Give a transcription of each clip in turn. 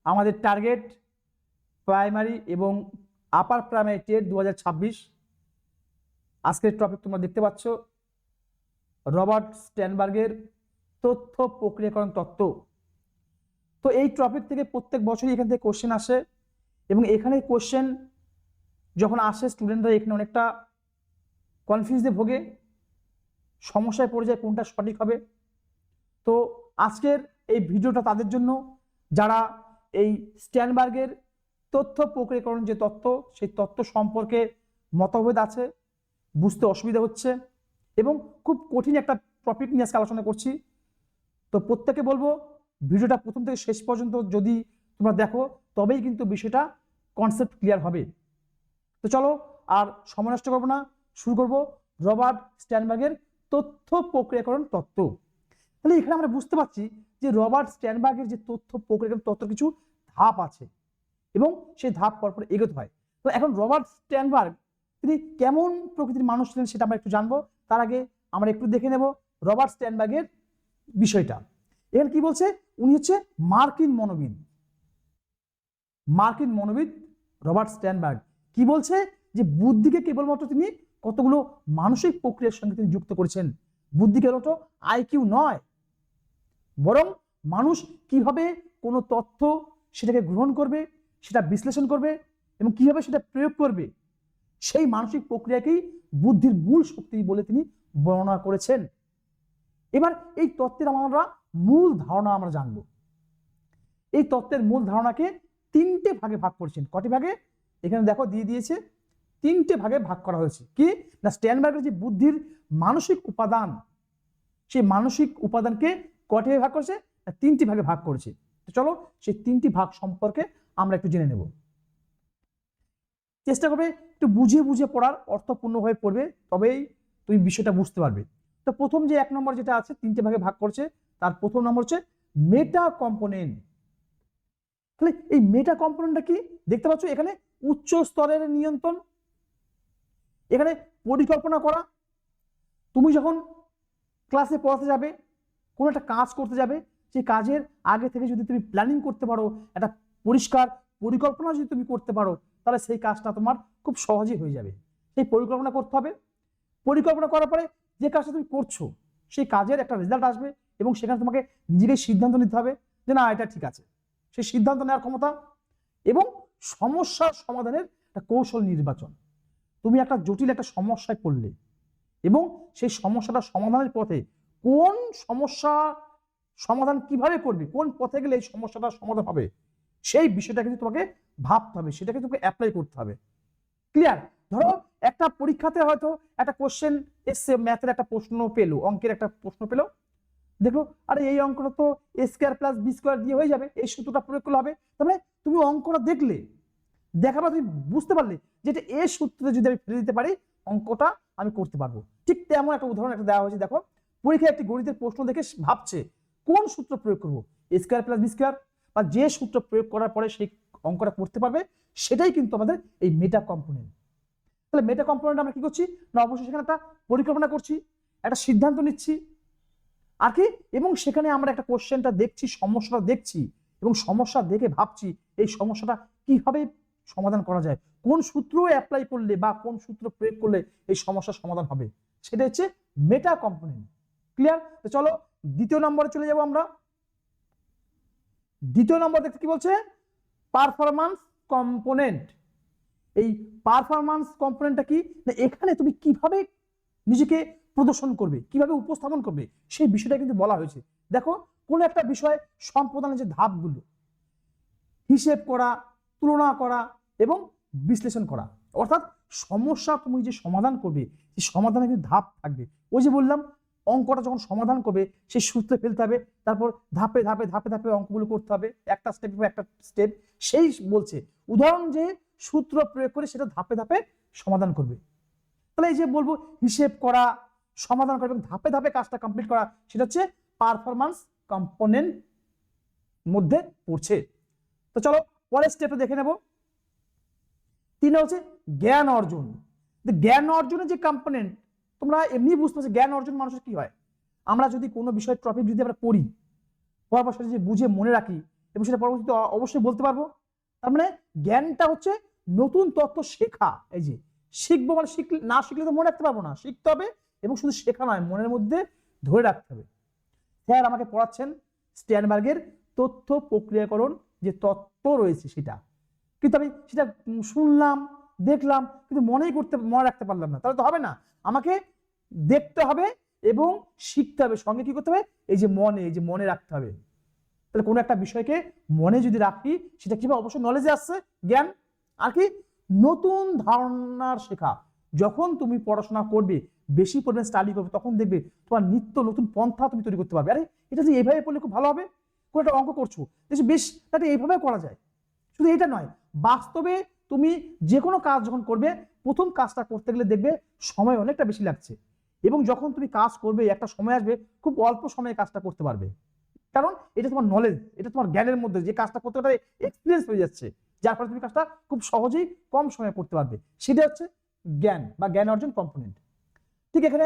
আমাদের target primary এবং upper primary TET 2026। আজকের টপিক তোমরা দেখতে পাচ্ছ, রবার্ট স্ট্যানবার্গের তথ্য প্রক্রিয়াকরণ তত্ত্ব। তো এই টপিক থেকে প্রত্যেক বছরই এখান থেকে কোশ্চেন আসে, এবং এখানে কোশ্চেন যখন আসে স্টুডেন্টরা এখানে অনেকটা কনফিউজে ভোগে, সমস্যায় পড়ে যায় কোনটা সঠিক হবে। তো আজকের এই ভিডিওটা তাদের জন্য যারা এই স্ট্যানবার্গের তথ্য প্রক্রিয়াকরণ যে তত্ত্ব, সেই তত্ত্ব সম্পর্কে মতভেদ আছে, বুঝতে অসুবিধা হচ্ছে, এবং খুব কঠিন একটা টপিক নিয়ে আজকে আলোচনা করছি। তো প্রত্যেকে বলবো ভিডিওটা প্রথম থেকে শেষ পর্যন্ত যদি তোমরা দেখো তবেই কিন্তু বিষয়টা কনসেপ্ট ক্লিয়ার হবে। তো চলো আর সময় নষ্ট করবো না, শুরু করব রবার্ট স্ট্যানবার্গের তথ্য প্রক্রিয়াকরণ তত্ত্ব। তাহলে এখানে আমরা বুঝতে পারছি যে রবার্ট স্ট্যানবার্গের যে তথ্য প্রক্রিয়াকরণ তত্ত্বের কিছু ধাপ আছে এবং সেই ধাপ পরপর এগোতে হয়। তো এখন রবার্ট স্ট্যানবার্গ তিনি কেমন প্রকৃতির মানুষ ছিলেন সেটা আমরা একটু জানবো। তার আগে আমরা একটু দেখে নেব রবার্ট স্ট্যানবার্গের বিষয়টা। এখানে কি বলছে, উনি হচ্ছে মার্কিন মনোবিদ রবার্ট স্ট্যানবার্গ। কি বলছে যে বুদ্ধিকে কেবলমাত্র তিনি কতগুলো মানসিক প্রক্রিয়ার সঙ্গে তিনি যুক্ত করেছেন। বুদ্ধি কেবলমাত্র আইকিউ নয়, বরং মানুষ কিভাবে কোনো তথ্য সেটাকে গ্রহণ করবে, সেটা বিশ্লেষণ করবে এবং কিভাবে সেটা প্রয়োগ করবে, সেই মানসিক প্রক্রিয়াকেই বুদ্ধির মূল শক্তি বলে তিনি বর্ণনা করেছেন। এবার এই তত্ত্বের আমরা মূল ধারণা আমরা জানবো। এই তত্ত্বের মূল ধারণাকে তিনটে ভাগে ভাগ করেছেন। কটি ভাগে? এখানে দেখো দিয়ে দিয়েছে, তিনটে ভাগে ভাগ করা হয়েছে। কি না, স্ট্যানবার্গের যে বুদ্ধির মানসিক উপাদান, সেই মানসিক উপাদানকে কটি ভাগে ভাগ করেছে? তিনটি ভাগে ভাগ করেছে। তো চলো সেই তিনটি ভাগ সম্পর্কে আমরা একটু জেনে নেব। চেষ্টা করবে একটু বুঝিয়ে বুঝিয়ে পড়ার, অর্থপূর্ণভাবে পড়বে, তবেই তুমি বিষয়টা বুঝতে পারবে। তো প্রথম যে 1 নম্বর যেটা আছে, তিনটে ভাগে ভাগ করছে, তার প্রথম নম্বর হচ্ছে মেটা কম্পোনেন্ট। তাহলে এই মেটা কম্পোনেন্টটা কি দেখতে পাচ্ছ, এখানে উচ্চ স্তরের নিয়ন্ত্রণ, এখানে পরিকল্পনা করা। তুমি যখন ক্লাসে পড়াতে যাবে, কোনো একটা কাজ করতে যাবে, সেই কাজের আগে থেকে যদি তুমি প্ল্যানিং করতে পারো, একটা পরিষ্কার পরিকল্পনা যদি তুমি করতে পারো, তাহলে সেই কাজটা তোমার খুব সহজেই হয়ে যাবে। সেই পরিকল্পনা করতে হবে। পরিকল্পনা করার পরে যে কাজটা তুমি করছো সেই কাজের একটা রেজাল্ট আসবে, এবং সেখানে তোমাকে নিজেকে সিদ্ধান্ত নিতে হবে যে না এটা ঠিক আছে। সেই সিদ্ধান্ত নেওয়ার ক্ষমতা এবং সমস্যার সমাধানের একটা কৌশল নির্বাচন। তুমি একটা জটিল একটা সমস্যায় পড়লে এবং সেই সমস্যাটা সমাধানের পথে কোন সমস্যা সমাধান কিভাবে করবে, কোন পথে গেলে এই সমস্যাটা সমাধান হবে, সেই বিষয়টা কিন্তু তোমাকে ভাবতে হবে, সেটাকে তোমাকে অ্যাপ্লাই করতে হবে। ক্লিয়ার? ধরো একটা পরীক্ষাতে হয়তো একটা কোশ্চেন এসছে, ম্যাথের একটা প্রশ্ন পেলো, অঙ্কের একটা প্রশ্ন পেলো, দেখো আরে এই অঙ্কটা তো a square plus b square দিয়ে হয়ে যাবে, এই সূত্রটা প্রয়োগ করলে হবে। তাহলে তুমি অঙ্কটা দেখলে, দেখার পর তুমি বুঝতে পারলে যে এটা এই সূত্রে যদি আমি ফেলে দিতে পারি অঙ্কটা আমি করতে পারবো। ঠিক তেমন একটা উদাহরণ একটা দেওয়া হয়েছে। দেখো পরীক্ষায় একটি গণিতের প্রশ্ন দেখে ভাবছে কোন সূত্র প্রয়োগ করবো, a square plus b square, বা যে সূত্র প্রয়োগ করার পরে সেই অঙ্কটা করতে পারবে, সেটাই কিন্তু আমাদের এই মেটা কম্পোনেন্ট। তাহলে মেটা কম্পোনেন্ট আমরা কি করছি না, অবশ্যই সেখানে একটা পরিকল্পনা করছি, একটা সিদ্ধান্ত নিচ্ছি আর কি, এবং সেখানে আমরা একটা কোশ্চেনটা দেখছি, সমস্যাটা দেখছি, এবং সমস্যা দেখে ভাবছি এই সমস্যাটা কিভাবে সমাধান করা যায়, কোন সূত্র অ্যাপ্লাই করলে বা কোন সূত্র প্রয়োগ করলে এই সমস্যার সমাধান হবে, সেটা হচ্ছে মেটা কম্পোনেন্ট। ক্লিয়ার? তো চলো দ্বিতীয় নম্বরে চলে যাব আমরা। দ্বিতীয় নম্বর দেখতে কি বলছে, পারফরম্যান্স কম্পোনেন্ট। এই পারফরম্যান্স কম্পোনেন্টটা কি না, এখানে তুমি কিভাবে নিজেকে প্রদর্শন করবে, কিভাবে উপস্থাপন করবে, সেই বিষয়টা কিন্তু বলা হয়েছে। দেখো কোন একটা বিষয় সম্পাদনের যে ধাপগুলো, হিসেব করা, তুলনা করা এবং বিশ্লেষণ করা, অর্থাৎ সমস্যা তুমি যে সমাধান করবে সেই সমাধানের কিন্তু ধাপ থাকবে। ওই যে বললাম অঙ্কটা যখন সমাধান করবে সেই সূত্রে ফেলতে হবে, তারপর ধাপে ধাপে ধাপে ধাপে অঙ্কগুলো করতে হবে, একটা স্টেপ একটা স্টেপ। সেই বলছে উদাহরণ যে সূত্র প্রয়োগ করে সেটা ধাপে ধাপে সমাধান করবে। তাহলে এই যে বলবো হিসেব করা, সমাধান করা এবং ধাপে ধাপে কাজটা কমপ্লিট করা, সেটা হচ্ছে পারফরম্যান্স কম্পোনেন্ট মধ্যে পড়ছে। তো চলো পরের স্টেপে দেখে নেব। 3 হচ্ছে জ্ঞান অর্জন। জ্ঞান অর্জনের যে কম্পোনেন্ট, তোমরা এমনি বুঝতে পারছো জ্ঞান অর্জন মানুষের কি হয়। আমরা যদি কোনো বিষয় টপিক যদি আমরা পড়ি, পড়ার পর সেটা যদি বুঝে মনে রাখি এবং সেটা পরবর্তীতে অবশ্যই বলতে পারবো। তার মানে জ্ঞানটা হচ্ছে নতুন তথ্য শেখা। এই যে শিখবো মানে না শিখলে তো মনে রাখতে পারবো না, শিখতে হবে এবং শুধু শেখা নয়, মনের মধ্যে ধরে রাখতে হবে। স্যার আমাকে পড়াচ্ছেন স্ট্যানবার্গের তথ্য প্রক্রিয়াকরণ যে তত্ত্ব রয়েছে সেটা, কিন্তু আমি সেটা শুনলাম দেখলাম কিন্তু মনে রাখতে পারলাম না, তাহলে তো হবে না। আমাকে দেখতে হবে এবং শিখতে হবে, সঙ্গে কি করতে হবে, এই যে মনে রাখতে হবে। তাহলে কোনো একটা বিষয়কে মনে যদি রাখি সেটা কিভাবে, অবশ্যই নলেজে আসছে জ্ঞান। আর কি নতুন ধারণার শেখা। যখন তুমি পড়াশোনা করবে, বেশি পরিমাণে স্টাডি করবে, তখন দেখবে তোমার নিত্য নতুন পন্থা তুমি তৈরি করতে পারবে। আরে এটা যে এইভাবে পড়লে খুব ভালো হবে, কোনো একটা অঙ্ক করছো বেশ তাতে এইভাবে করা যায়। শুধু এটা নয়, বাস্তবে তুমি যে কোনো কাজ যখন করবে, প্রথম কাজটা করতে গেলে দেখবে সময় অনেকটা বেশি লাগছে, এবং যখন তুমি কাজ করবে একটা সময় আসবে খুব অল্প সময়ে কাজটা করতে পারবে, কারণ এটা তোমার নলেজ, এটা তোমার জ্ঞানের মধ্যে যে কাজটা করতে পারে এক্সপিরিয়েন্স হয়ে যাচ্ছে, যার ফলে তুমি কাজটা খুব সহজেই কম সময়ে করতে পারবে। সেটা হচ্ছে জ্ঞান বা জ্ঞান অর্জন কম্পোনেন্ট। ঠিক এখানে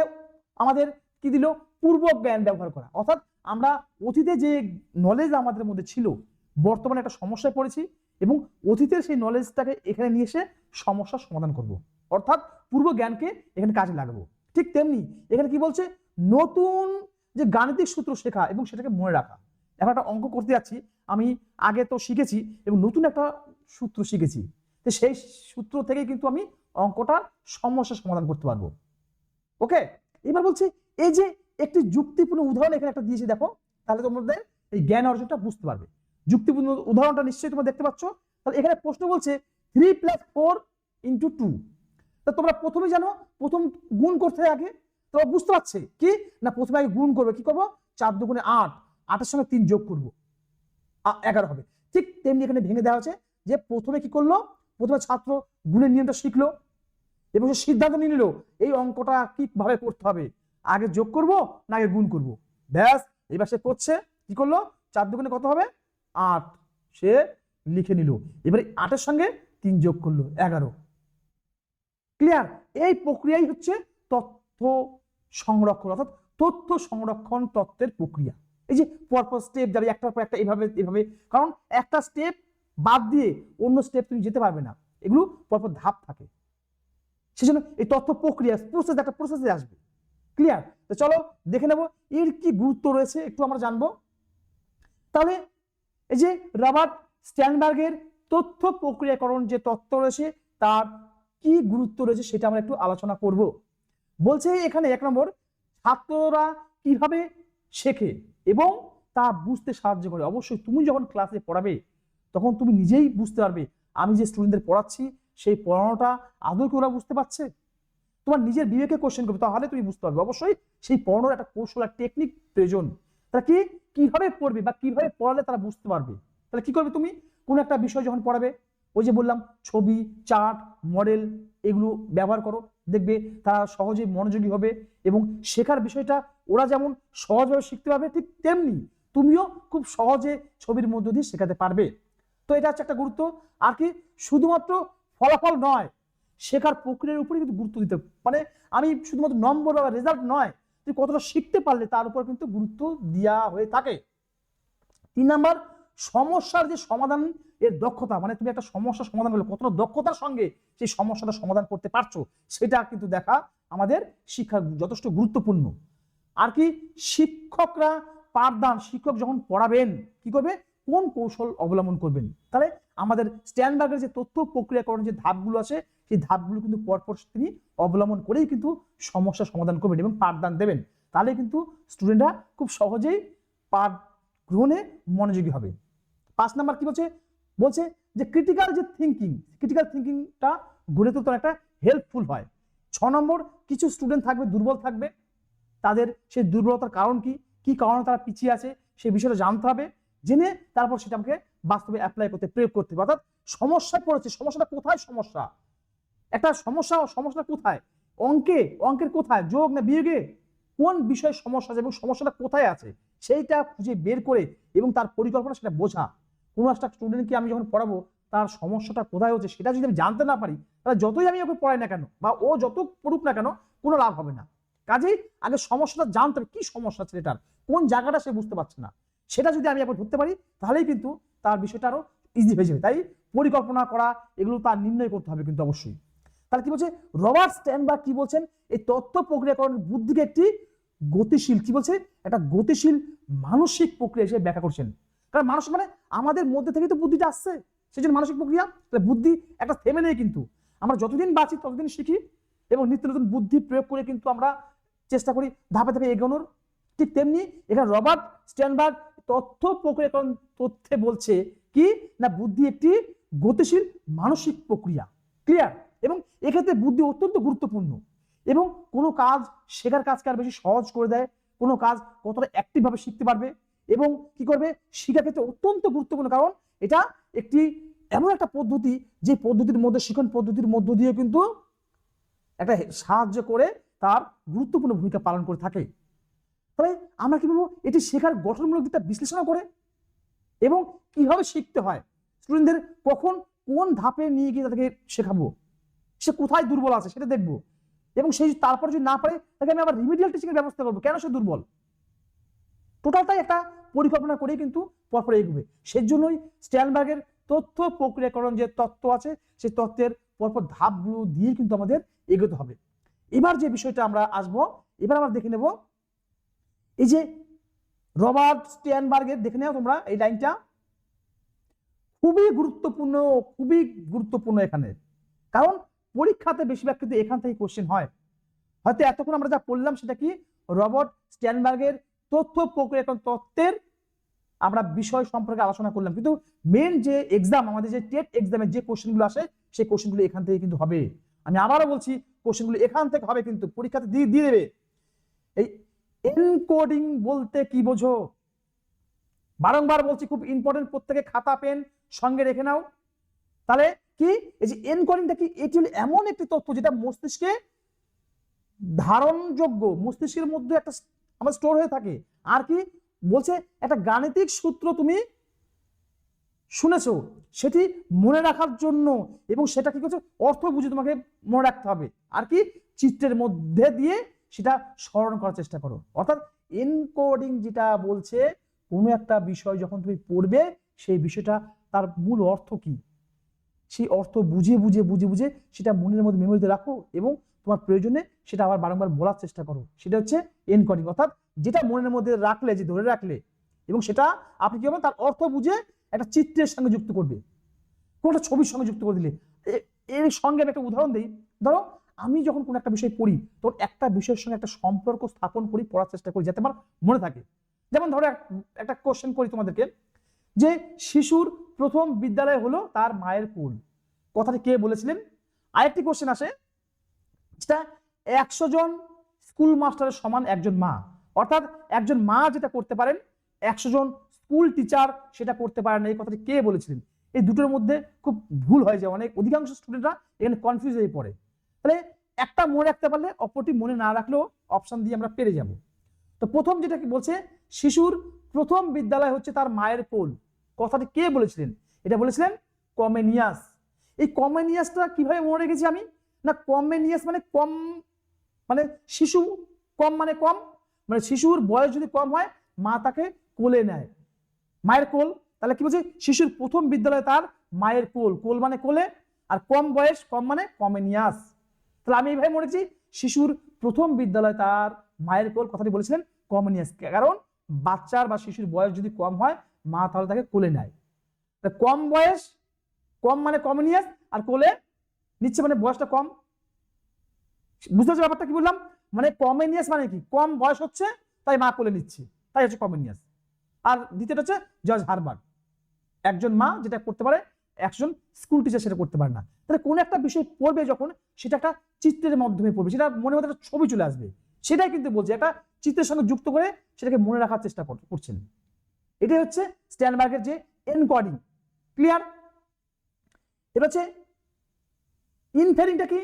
আমাদের কি দিল, পূর্ব জ্ঞান ব্যবহার করা, অর্থাৎ আমরা অতীতে যে নলেজ আমাদের মধ্যে ছিল, বর্তমানে একটা সমস্যায় পড়েছি এবং অতীতের সেই নলেজটাকে এখানে নিয়ে এসে সমস্যার সমাধান করব, অর্থাৎ পূর্ব জ্ঞানকে এখানে কাজে লাগাবো। ঠিক তেমনি এখানে কি বলছে, নতুন যে গাণিতিক সূত্র শেখা এবং সেটাকে মনে রাখা। এখন একটা অঙ্ক করতে যাচ্ছি, আমি আগে তো শিখেছি এবং নতুন একটা সূত্র শিখেছি, তো সেই সূত্র থেকে কিন্তু আমি অঙ্কটার সমস্যার সমাধান করতে পারবো। ওকে, এবার বলছি এই যে একটি যুক্তিপূর্ণ উদাহরণ এখানে একটা দিয়েছি, দেখো, তাহলে তোমাদের এই জ্ঞান অর্জনটা বুঝতে পারবে। যুক্তিপূর্ণ উদাহরণটা নিশ্চয়ই তোমরা দেখতে পাচ্ছ। তাহলে এখানে প্রশ্ন বলছে 3 + 4 × 2। তা তোমরা প্রথমে জানো প্রথম গুণ করতে হয় আগে, তোমরা বুঝতে পারছে কি না, প্রথমে আগে গুণ করবে, কি করবো, 4 × 2 = 8, 8-এর সঙ্গে 3 যোগ করবো, 11 হবে। ঠিক তেমনি এখানে ভেঙে দেওয়া হচ্ছে যে প্রথমে কি করলো, প্রথমে ছাত্র গুণের নিয়মটা শিখলো এবং সে সিদ্ধান্ত নিয়ে নিল এই অঙ্কটা কিভাবে করতে হবে, আগে যোগ করব না আগে গুণ করব। ব্যাস, এবার সে করছে, কি করলো, 4 × 2 = কত হবে, 8, সে লিখে নিল। এবারে 8-এর সঙ্গে 3 যোগ করলো, 11। ক্লিয়ার? এই প্রক্রিয়াই হচ্ছে তথ্য সংরক্ষণ, অর্থাৎ তথ্য সংরক্ষণ তত্ত্বের প্রক্রিয়া। এই যে পরপর স্টেপ যাবে, একটার পর একটা, এইভাবে এইভাবে, কারণ একটা স্টেপ বাদ দিয়ে অন্য স্টেপ তুমি যেতে পারবে না, এগুলো পরপর ধাপ থাকে, সেজন্য এই তথ্য প্রক্রিয়া প্রসেস, একটা প্রসেসে আসবে। ক্লিয়ার? তো চলো দেখে নেবো এর কি গুরুত্ব রয়েছে, একটু আমরা জানবো। তাহলে এই যে রবার্ট স্ট্যানবার্গের তথ্য প্রক্রিয়াকরণ যে তত্ত্ব রয়েছে তার কি গুরুত্ব রয়েছে সেটা আমরা একটু আলোচনা করব। বলছে এখানে 1 নম্বর, ছাত্ররা কিভাবে শেখে এবং তা বুঝতে সাহায্য করে। অবশ্যই তুমি যখন ক্লাসে পড়াবে তখন তুমি নিজেই বুঝতে পারবে আমি যে স্টুডেন্টদের পড়াচ্ছি সেই পড়ানোটা আদৌ কি ওরা বুঝতে পারছে। তোমার নিজের বিবেকে কোশ্চেন করবে, তাহলে তুমি বুঝতে পারবে। অবশ্যই সেই পড়ানোর একটা কৌশল আর টেকনিক প্রয়োজন। তারা কিভাবে পড়বে বা কিভাবে পড়ালে তারা বুঝতে পারবে। তাহলে কি করবে, তুমি কোনো একটা বিষয় যখন পড়াবে, ওই যে বললাম ছবি, চার্ট, মডেল, এগুলো ব্যবহার করো, দেখবে তারা সহজে মনোযোগী হবে এবং শেখার বিষয়টা ওরা যেমন সহজভাবে শিখতে পারবে, ঠিক তেমনি তুমিও খুব সহজে ছবির মধ্য দিয়ে শেখাতে পারবে। তো এটা হচ্ছে একটা গুরুত্ব। আর কি শুধুমাত্র ফলাফল নয়, শেখার প্রক্রিয়ার উপরে কিন্তু গুরুত্ব দিতে, মানে আমি শুধুমাত্র নম্বর বা রেজাল্ট নয়, তুই কতটা শিখতে পারলে তার উপর কিন্তু গুরুত্ব দেওয়া হয়ে থাকে। 3 নাম্বার, সমস্যার যে সমাধান এর দক্ষতা, মানে তুমি একটা সমস্যার সমাধান করলে কতটা দক্ষতার সঙ্গে সেই সমস্যাটা সমাধান করতে পারছো সেটা কিন্তু দেখা আমাদের শিক্ষার যথেষ্ট গুরুত্বপূর্ণ। আর কি শিক্ষকরা পাঠদান, শিক্ষক যখন পড়াবেন কি করবে, কোন কৌশল অবলম্বন করবেন। তাহলে আমাদের স্ট্যানবার্গের যে তথ্য প্রক্রিয়াকরণ যে ধাপগুলো আছে সেই ধাপগুলো কিন্তু পরপর তিনি অবলম্বন করেই কিন্তু সমস্যার সমাধান করবেন এবং পাঠদান দেবেন। তাহলে কিন্তু স্টুডেন্টরা খুব সহজেই পাঠ গ্রহণে মনোযোগী হবে। 5 নাম্বার কি বলছে যে ক্রিটিক্যাল থিঙ্কিংটা গড়ে তুলতে একটা হেল্পফুল হয়। 6 নম্বর, কিছু স্টুডেন্ট থাকবে দুর্বল থাকবে, তাদের সেই দুর্বলতার কারণ কি কারণে তারা পিছিয়ে আছে সেই বিষয়টা জানতে হবে, জেনে তারপর সেটা আমাকে বাস্তবে অ্যাপ্লাই করতে, প্রয়োগ করতে হবে। অর্থাৎ সমস্যায় পড়েছে, সমস্যাটা কোথায়, একটা সমস্যা কোথায়, অঙ্কের কোথায়, যোগ না বিয়োগে, কোন বিষয়ে সমস্যা আছে এবং সমস্যাটা কোথায় আছে সেইটা খুঁজে বের করে এবং তার পরিকল্পনা সেটা বোঝা। কোনো একটা স্টুডেন্টকে আমি যখন পড়াবো তার সমস্যাটা কোথায় হচ্ছে সেটা যদি আমি জানতে না পারি, তাহলে যতই আমি ওকে পড়াই না কেন বা ও যত পড়ুক না কেন, কোনো লাভ হবে না। কাজেই আগে সমস্যাটা জানতে হবে, কি সমস্যা ছেলেটার, কোন জায়গাটা সে বুঝতে পারছে না, সেটা যদি আমি একবার ধরতে পারি তাহলেই কিন্তু তার বিষয়টা আরো ইজি হয়ে যাবে। তাই পরিকল্পনা করা এগুলো তার নির্ণয় করতে হবে কিন্তু অবশ্যই। তাহলে কি বলছে রবার্ট স্ট্যানবার্গ কি বলছেন, এই তথ্য প্রক্রিয়াকরণ বুদ্ধিকে একটি গতিশীল, কি বলছে, একটা গতিশীল মানসিক প্রক্রিয়া হিসেবে ব্যাখ্যা করছেন। কারণ মানুষ মানে আমাদের মধ্যে থেকে তো বুদ্ধিটা আসছে, সেই জন্য মানসিক প্রক্রিয়া। বুদ্ধি একটা থেমে নেই, কিন্তু আমরা যতদিন বাঁচি ততদিন শিখি এবং নিত্য নতুন বুদ্ধি প্রয়োগ করে কিন্তু আমরা চেষ্টা করি ধাপে ধাপে এগোনোর। ঠিক তেমনি এখানে রবার্ট স্ট্যানবার্গ তথ্য প্রক্রিয়াকরণ তথ্যে বলছে কি না বুদ্ধি একটি গতিশীল মানসিক প্রক্রিয়া। ক্লিয়ার? এবং এক্ষেত্রে বুদ্ধি অত্যন্ত গুরুত্বপূর্ণ এবং কোনো কাজ শেখার কাজকে আর বেশি সহজ করে দেয়, কোনো কাজ কতটা অ্যাক্টিভ ভাবে শিখতে পারবে এবং কি করবে শিক্ষার ক্ষেত্রে অত্যন্ত গুরুত্বপূর্ণ। কারণ এটা একটি এমন একটা পদ্ধতি যে পদ্ধতির মধ্যে শিক্ষণ পদ্ধতির মধ্য দিয়ে কিন্তু একটা সাহায্য করে তার গুরুত্বপূর্ণ ভূমিকা পালন করে থাকে। তবে আমরা কি বলবো এটি শেখার গঠনমূলক দিকটা বিশ্লেষণ করে এবং কিভাবে শিখতে হয়, স্টুডেন্টদের কখন কোন ধাপে নিয়ে গিয়ে তাদেরকে শেখাবো, সে কোথায় দুর্বল আছে সেটা দেখবো এবং সেই তারপর যদি না পারে তাকে আমি আবার রিমিডিয়াল টিচিং এর ব্যবস্থা করবো, কেন সে দুর্বল। টোটালটাই একটা পরিকল্পনা করে কিন্তু পরপর এগোবে। সেই জন্যই স্ট্যানবার্গের তথ্য প্রক্রিয়াকরণ যে তত্ত্ব আছে সেই তত্ত্বের পরপর ধাপগুলো দিয়ে কিন্তু আমাদের এগোতে হবে। এবার যে বিষয়টা আমরা আসবো, এবার আমরা দেখে নেব এই যে রবার্ট স্ট্যানবার্গের, দেখে নাও তোমরা এই লাইনটা খুবই গুরুত্বপূর্ণ, খুবই গুরুত্বপূর্ণ এখানে। কারণ পরীক্ষাতে বেশিরভাগ কিন্তু এখান থেকে কোশ্চেন হয়। হয়তো এতক্ষণ আমরা যা পড়লাম সেটা কি রবার্ট স্ট্যানবার্গের তথ্য প্রক্রিয়াকরণ তত্ত্বের আমরা বিষয় সম্পর্কে আলোচনা করলাম, কিন্তু মেন যে এক্সাম আমাদের যে টেট এক্সামের যে কোশ্চেনগুলো আসে সেই কোশ্চেনগুলো এখান থেকে কিন্তু হবে। আমি আবারও বলছি কোশ্চেনগুলো এখান থেকে হবে, কিন্তু পরীক্ষাতে দিয়ে দেবে। এই এনকোডিং বলতে কি বোঝো, বারংবার বলছি খুব ইম্পর্টেন্ট, প্রত্যেকে খাতা পেন সঙ্গে রেখে নাও। তাহলে কি এই যে এনকোডিংটা কি, এটি হলো এমন একটি তথ্য যেটা মস্তিষ্কে ধারণযোগ্য, মস্তিষ্কের মধ্যে একটা আমার স্টোর হয়ে থাকে। আর কি বলছে একটা গাণিতিক সূত্র তুমি শুনেছো সেটি মনে রাখার জন্য এবং সেটা কি করছে অর্থ বুঝে তোমাকে মনে রাখতে হবে, আর কি চিত্রের মধ্যে দিয়ে সেটা স্মরণ করার চেষ্টা করো। অর্থাৎ এনকোডিং যেটা বলছে কোনো একটা বিষয় যখন তুমি পড়বে সেই বিষয়টা তার মূল অর্থ কি সেই অর্থ বুঝে বুঝে বুঝে বুঝে সেটা মনের মধ্যে মেমোরিতে রাখো এবং তোমার প্রয়োজনে সেটা আবার বারংবার বলার চেষ্টা করো। সেটা হচ্ছে এনকোডিং। অর্থাৎ যেটা মনের মধ্যে রাখলে, যে ধরে রাখলে এবং সেটা আপনি কি করবেন তার অর্থ বুঝে একটা চিত্রের সঙ্গে যুক্ত করবে, কোনো একটা ছবির সঙ্গে যুক্ত করে দিলে। এর সঙ্গে আমি একটা উদাহরণ দিই। ধরো আমি যখন কোনো একটা বিষয় পড়ি তখন একটা বিষয়ের সঙ্গে একটা সম্পর্ক স্থাপন করি, পড়ার চেষ্টা করি যাতে আমার মনে থাকে। যেমন ধরো একটা কোশ্চেন করি তোমাদেরকে যে শিশুর প্রথম বিদ্যালয় হলো তার মায়ের কোল, কথাটি কে বলেছিলেন। আরেকটি কোশ্চেন আসে যেটা 100 জন স্কুল মাস্টারের সমান একজন মা, অর্থাৎ একজন মা যেটা করতে পারেন 100 জন স্কুল টিচার সেটা করতে পারেন না, এই কথাটি কে বলেছিলেন। এই দুটোর মধ্যে খুব ভুল হয়ে যায়, অনেক অধিকাংশ স্টুডেন্টরা এখানে কনফিউজ হয়ে পড়ে। তাহলে একটা মনে রাখতে পারলে অপরটি মনে না রাখলেও অপশন দিয়ে আমরা পেরে যাব। তো প্রথম যেটা কি বলছে শিশুর প্রথম বিদ্যালয় হচ্ছে তার মায়ের কোল, কথাটি কে বলেছিলেন, এটা বলেছিলেন কমেনিয়াস। এই কমেনিয়াসটা কিভাবে মনে রেখেছি আমি, না কমেনিয়াস মানে কম মানে শিশু, কম মানে কম, মানে শিশুর বয়স যদি কম হয় মা তাকে কোলে নেয়, মায়ের কোল। তাহলে কি বলছে শিশুর প্রথম বিদ্যালয় তার মায়ের কোল, কোল মানে কোলে, আর কম বয়স কম মানে কমেনিয়াস। তাহলে আমি এইভাবে মনে রেখেছি শিশুর প্রথম বিদ্যালয় তার মায়ের কোল, কথাটি বলেছিলেন কমেনিয়াস। কারণ বাচ্চার বা শিশুর বয়স যদি কম হয় মা তাহলে তাকে কোলে নেয়। কম বয়স কম মানে কমেনিয়াস, আর কোলে নিচ্ছে মানে বয়সটা কম। বুঝতে পারছো ব্যাপারটা কি বললাম, মানে কমেনিয়াস মানে কি কম বয়স হচ্ছে তাই মা কোলে নিচ্ছে, তাই হচ্ছে কমেনিয়াস। আর দ্বিতীয়টা হচ্ছে জর্জ হারবার্ট, একজন মা যেটা করতে পারে একজন স্কুল টিচার সেটা করতে পারে না। তাহলে কোন একটা বিষয় পড়বে যখন সেটা একটা চিত্রের মাধ্যমে পড়বে, সেটা মনে মধ্যে একটা ছবি চলে আসবে, সেটাই কিন্তু বলছে একটা চিত্রের সঙ্গে যুক্ত করে সেটাকে মনে রাখার চেষ্টা করছেন। এটাই হচ্ছে স্ট্যানবার্গের যে এনকোডিং। ক্লিয়ার? এবার হচ্ছে ইনফেরিংটা কি,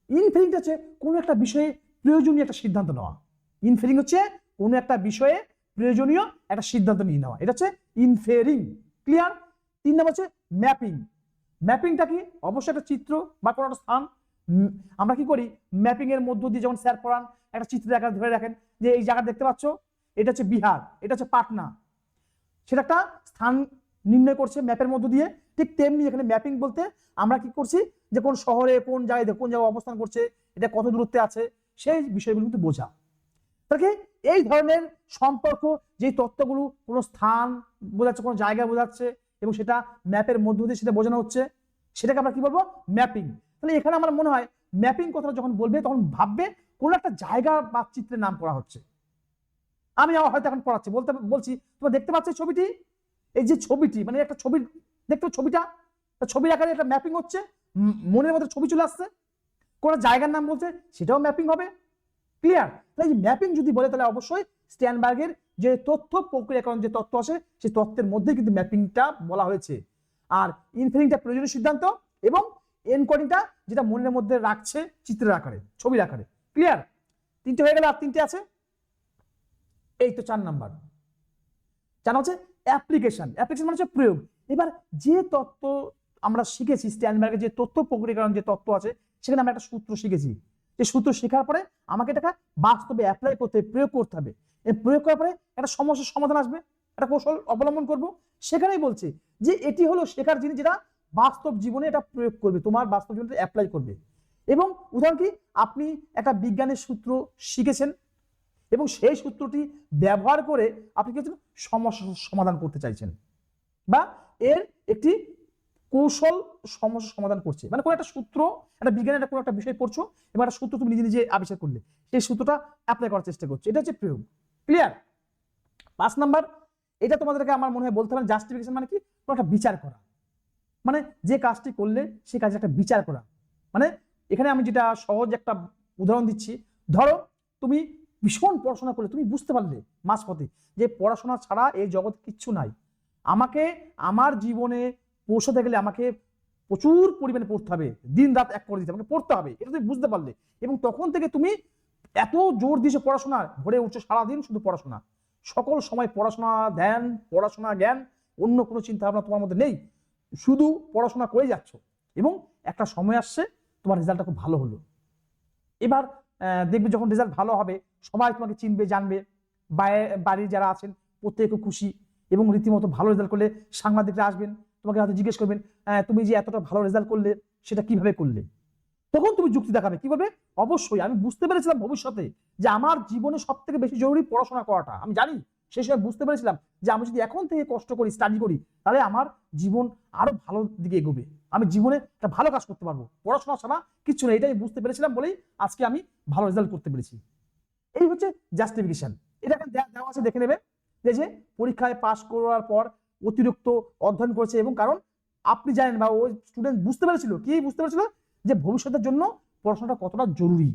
ইনফেরিংটা হচ্ছে কোনো একটা বিষয়ে প্রয়োজনীয় একটা সিদ্ধান্ত নেওয়া। ইনফেরিং হচ্ছে কোনো একটা বিষয়ে প্রয়োজনীয় একটা সিদ্ধান্ত নিয়ে নেওয়া, এটা হচ্ছে ইনফেরিং। ক্লিয়ার? 3 নম্বর হচ্ছে ম্যাপিং। ম্যাপিংটা কি অবশ্যই একটা চিত্র বা কোনো একটা স্থান। আমরা কি করি ম্যাপিং এর মধ্য দিয়ে যখন স্যার পড়ান একটা চিত্র দেখা ধরে রাখেন যে এই জায়গা দেখতে পাচ্ছ এটা হচ্ছে বিহার, এটা হচ্ছে পাটনা। সেটা একটা স্থান নির্ণয় করছে ম্যাপের মধ্য দিয়ে। ঠিক তেমনি এখানে ম্যাপিং বলতে আমরা কি করছি, যে কোন শহরে কোন জায়গায় অবস্থান করছে, এটা কত দূরত্বে আছে, সেই বিষয়গুলো কিন্তু বোঝা। তাকে এই ধরনের সম্পর্ক, যে তথ্যগুলো কোনো স্থান বোঝাচ্ছে, কোনো জায়গা বোঝাচ্ছে, এবং সেটা ম্যাপের মধ্য দিয়ে সেটা বোঝানো হচ্ছে, সেটাকে আমরা কি বলবো, ম্যাপিং। তাহলে এখানে আমার মনে হয় ম্যাপিং কথাটা যখন বলবে তখন ভাববে কোনো একটা জায়গা বা চিত্রের নাম করা হচ্ছে। আমি হয়তো এখন পড়াচ্ছি, বলছি তোমরা দেখতে পাচ্ছ ছবিটি, এই যে ছবিটি মানে একটা ছবি দেখতে, ছবিটা ছবির আকারে একটা ম্যাপিং হচ্ছে, মনের মধ্যে ছবি চলে আসছে, কোন জায়গার নাম বলছে, সেটাও ম্যাপিং হবে। ক্লিয়ার? তাহলে ম্যাপিং যদি বলে তাহলে অবশ্যই স্ট্যানবার্গের যে তথ্য প্রক্রিয়াকরণ যে তত্ত্ব আছে সেই তত্ত্বের মধ্যে কিন্তু ম্যাপিংটা বলা হয়েছে। আর ইনফারিংটা প্রয়োজনীয় সিদ্ধান্ত, এবং এনকোডিংটা যেটা মনের মধ্যে রাখছে চিত্রের আকারে, ছবির আকারে। ক্লিয়ার? তিনটে হয়ে গেল, আর তিনটে আছে, এই তো 4 নাম্বার। জানা হচ্ছে অ্যাপ্লিকেশন। অ্যাপ্লিকেশন মানে হচ্ছে প্রয়োগ। এবার যে তত্ত্ব আমরা শিখেছি, স্ট্যানবার্গের যে তথ্য প্রক্রিয়াকরণ যে তত্ত্ব আছে, সেখানে আমরা একটা সূত্র শিখেছি। এই সূত্র শেখার পরে আমাকে এটাকে বাস্তবে অ্যাপ্লাই করতে হবে, প্রয়োগ করতে হবে। এই প্রয়োগ করার পরে একটা সমস্যার সমাধান আসবে, একটা কৌশল অবলম্বন করব। সেখানেই বলছে যে এটি হলো শেখার জিনিস, যেটা বাস্তব জীবনে এটা প্রয়োগ করবে, তোমার বাস্তব জীবনে অ্যাপ্লাই করবে। এবং উদাহরণ কি, আপনি একটা বিজ্ঞানের সূত্র শিখেছেন এবং সেই সূত্রটি ব্যবহার করে আপনি কিছু সমস্যা সমাধান করতে চাইছেন, বা এর একটি কৌশল সমস্যা সমাধান করছে। মানে কোনো একটা সূত্র, একটা বিজ্ঞানের কোনো একটা বিষয় পড়ছো এবং একটা সূত্র তুমি নিজে নিজে আবিষ্কার করলে, সেই সূত্রটা অ্যাপ্লাই করার চেষ্টা করছো, এটা হচ্ছে প্রয়োগ। ক্লিয়ার? 5 নাম্বার, এটা তোমাদেরকে আমার মনে হয় বলতে হবে, জাস্টিফিকেশন মানে কি, কোনো একটা বিচার করা, মানে যে কাজটি করলে সেই কাজে একটা বিচার করা। মানে এখানে আমি যেটা সহজ একটা উদাহরণ দিচ্ছি, ধরো তুমি ভীষণ পড়াশোনা করলে, তুমি বুঝতে পারলে মাঝপথে যে পড়াশোনা ছাড়া এই জগৎ কিচ্ছু নাই, আমাকে আমার জীবনে পৌঁছাতে গেলে আমাকে প্রচুর পরিমাণে পড়তে হবে, দিন রাত এক করে দিতে আমাকে পড়তে হবে, এটা তুমি বুঝতে পারলে, এবং তখন থেকে তুমি এত জোর দিয়েছো পড়াশোনার, ভরে উঠছো সারাদিন শুধু পড়াশোনা, সকল সময় পড়াশোনা, ধ্যান, পড়াশোনা, জ্ঞান, অন্য কোনো চিন্তা ভাবনা তোমার মধ্যে নেই, শুধু পড়াশোনা করে যাচ্ছ, এবং একটা সময় আসছে তোমার রেজাল্টটা খুব ভালো হলো। এবার দেখবে যখন রেজাল্ট ভালো হবে সবাই তোমাকে চিনবে, জানবে, বাড়ির যারা আছেন প্রত্যেকে খুশি, এবং রীতিমতো ভালো রেজাল্ট করলে সাংবাদিকরা আসবেন, তোমাকে হয়তো জিজ্ঞেস করবেন তুমি যে এতটা ভালো রেজাল্ট করলে সেটা কিভাবে করলে। তখন তুমি যুক্তি দেখাবে, কি বলবে, অবশ্যই আমি বুঝতে পেরেছিলাম ভবিষ্যতে যে আমার জীবনে সব থেকে বেশি জরুরি পড়াশোনা করাটা, আমি জানি সেই সময় বুঝতে পেরেছিলাম যে আমি যদি এখন থেকে কষ্ট করি, স্টাডি করি, তাহলে আমার জীবন আরো ভালো দিকে এগোবে, আমি জীবনে একটা ভালো কাজ করতে পারবো, পড়াশোনা ছাড়া কিছু না, এটাই বুঝতে পেরেছিলাম বলেই আজকে আমি ভালো রেজাল্ট করতে পেরেছি। এই হচ্ছে জাস্টিফিকেশন। এটা দেওয়া আছে, দেখে নেবে যে পরীক্ষায় পাশ করার পর অতিরিক্ত অধ্যয়ন করেছে, এবং কারণ আপনি জানেন বা ওই স্টুডেন্ট বুঝতে পেরেছিল, কি বুঝতে পেরেছিল, যে ভবিষ্যতের জন্য পড়াশোনাটা কতটা জরুরি।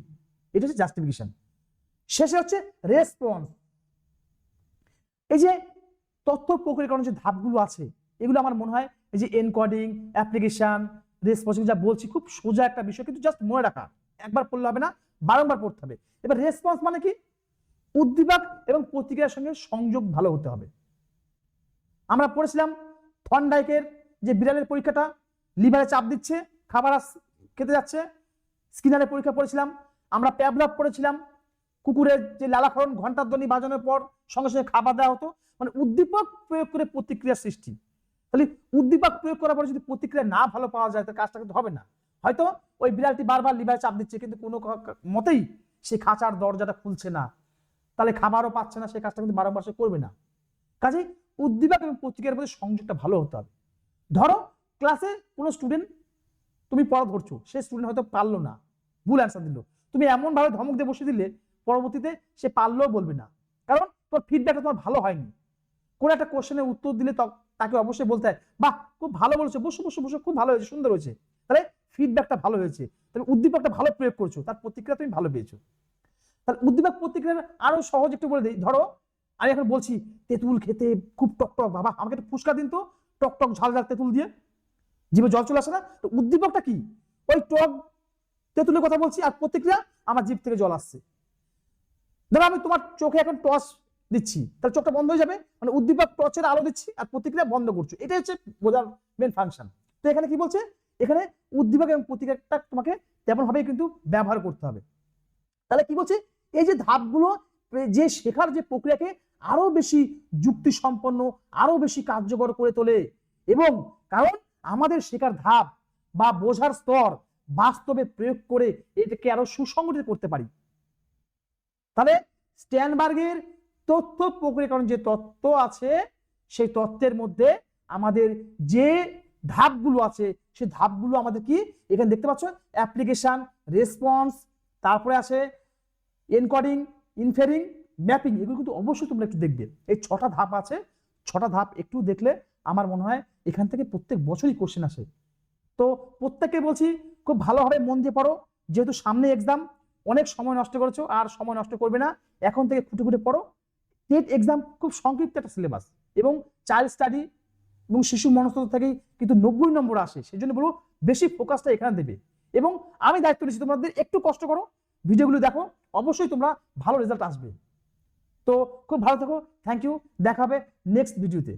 এটা হচ্ছে জাস্টিফিকেশন। শেষে হচ্ছে রেসপন্স। এই যে তথ্য প্রক্রিয়াকরণ যে ধাপগুলো আছে, এগুলো আমার মনে হয় এই যে এনকোডিং, অ্যাপ্লিকেশন, রেসপন্স, যা বলছি খুব সোজা একটা বিষয়, কিন্তু জাস্ট মনে রাখা, একবার পড়লে হবে না, বারংবার পড়তে হবে। এবার রেসপন্স মানে কি, উদ্দীপক এবং প্রতিক্রিয়ার সঙ্গে সংযোগ ভালো হতে হবে। আমরা পড়েছিলাম থর্নডাইকের যে বিড়ালের পরীক্ষাটা, লিভারে চাপ দিচ্ছে, খাবার খেতে যাচ্ছে। স্কিনারের পরীক্ষা পড়েছিলাম আমরা, প্যাভলভ পড়েছিলাম, কুকুরের যে লালাক্ষরণ ঘন্টার ধ্বনি বাজানোর পর সঙ্গে সঙ্গে খাবার দেওয়া হতো, মানে উদ্দীপক প্রয়োগ করে প্রতিক্রিয়া সৃষ্টি। তাহলে উদ্দীপক প্রয়োগ করার পরে যদি প্রতিক্রিয়া না ভালো পাওয়া যায় তাহলে কাজটা কিন্তু হবে না। হয়তো ওই বিড়ালটি বারবার লিভারে চাপ দিচ্ছে কিন্তু কোনো মতেই সেই খাঁচার দরজাটা খুলছে না, তাহলে খাবারও পাচ্ছে না, সেই কাজটা কিন্তু বারংবার সে করবে না। কাজেই উদ্দীপক এবং প্রতিক্রিয়ার মধ্যে সংযোগটা ভালো হতে হবে। ধরো ক্লাসে কোনো স্টুডেন্ট, তুমি পড়া ধরছো, সেই স্টুডেন্ট হয়তো পারলো না, ভুল অ্যান্সার দিল, তুমি এমন ভাবে ধমক দিয়ে বসে দিলে পরবর্তীতে সে পারলেও বলবে না, কারণ তোর ফিডব্যাকটা তোমার ভালো হয়নি। কোন একটা কোশ্চেনের উত্তর দিলে তাকে অবশ্যই বলতে হয়, বাহ খুব ভালো বলেছে, বসো বসো বসো, খুব ভালো হয়েছে, সুন্দর হয়েছে, তাহলে ফিডব্যাকটা ভালো হয়েছে, তাহলে উদ্দীপকটা ভালো প্রয়োগ করছো, তার প্রতিক্রিয়া তুমি ভালো পেয়েছো। তাহলে উদ্দীপক প্রতিক্রিয়া আরো সহজ একটু বলে দিই। ধরো আমি এখন বলছি তেঁতুল খেতে খুব টকটক, বাবা আমাকে একটু ফুসকা দিন তো, টকটক ঝাল ঝাল তেঁতুল দিয়ে, জিভে জল চলে আসে না? তো উদ্দীপকটা কি, ওই টক তেঁতুলের কথা বলছি, আর প্রতিক্রিয়া আমার জিভ থেকে জল আসছে। ধরো আমি তোমার চোখে এখন টর্চ দিচ্ছি, তাহলে চোখটা বন্ধ হয়ে যাবে, মানে উদ্দীপক টর্চের আলো দিচ্ছি আর প্রতিক্রিয়া বন্ধ করছো, এটা হচ্ছে বোঝার মেন ফাংশন। তো এখানে কি বলছে, এখানে উদ্দীপক এবং প্রতিক্রিয়াটা তোমাকে তেমন ভাবে কিন্তু ব্যবহার করতে হবে। তাহলে কি বলছে, এই যে ধাপগুলো, যে শেখার যে প্রক্রিয়াকে আরো বেশি যুক্তি সম্পন্ন, আরো বেশি কার্যকর করে তোলে। এবং কারণ আমাদের শেখার ধাপ বা বোঝার স্তর বাস্তবে প্রয়োগ করে এটাকে আরো সুসংগঠিত করতে পারি। তাহলে স্ট্যানবার্গের তথ্য প্রক্রিয়াকরণ যে তত্ত্ব আছে, সেই তত্ত্বের মধ্যে আমাদের যে ধাপগুলো আছে সেই ধাপগুলো আমাদের কি এখানে দেখতে পাচ্ছ, অ্যাপ্লিকেশন, রেসপন্স, তারপরে আছে এনকোডিং, ইনফারিং, ম্যাপিং। এগুলো কিন্তু অবশ্যই তোমরা একটু দেখবে। এই 6টা ধাপ আছে, 6টা ধাপ একটু দেখলে আমার মনে হয় এখান থেকে প্রত্যেক বছরই কোশ্চেন আসে। তো প্রত্যেককে বলছি খুব ভালোভাবে মন দিয়ে পড়ো, যেহেতু সামনে এক্সাম, অনেক সময় নষ্ট করেছো, আর সময় নষ্ট করবে না, এখন থেকে খুঁটে খুঁটে পড়ো। টেট এক্সাম খুব সংক্ষিপ্ত একটা সিলেবাস, এবং চাইল্ড স্টাডি এবং শিশু মনস্তত্ত্ব থেকেই কিন্তু 90 নম্বর আসে। সেই জন্য বলবো বেশি ফোকাসটা এখানে দেবে। এবং আমি দায়িত্ব নিচ্ছি তোমাদের একটু কষ্ট করো, ভিডিওগুলো দেখো, অবশ্যই তোমরা ভালো রেজাল্ট আসবে। তো খুব ভালো থাকো, থ্যাংক ইউ, দেখা হবে নেক্সট ভিডিওতে।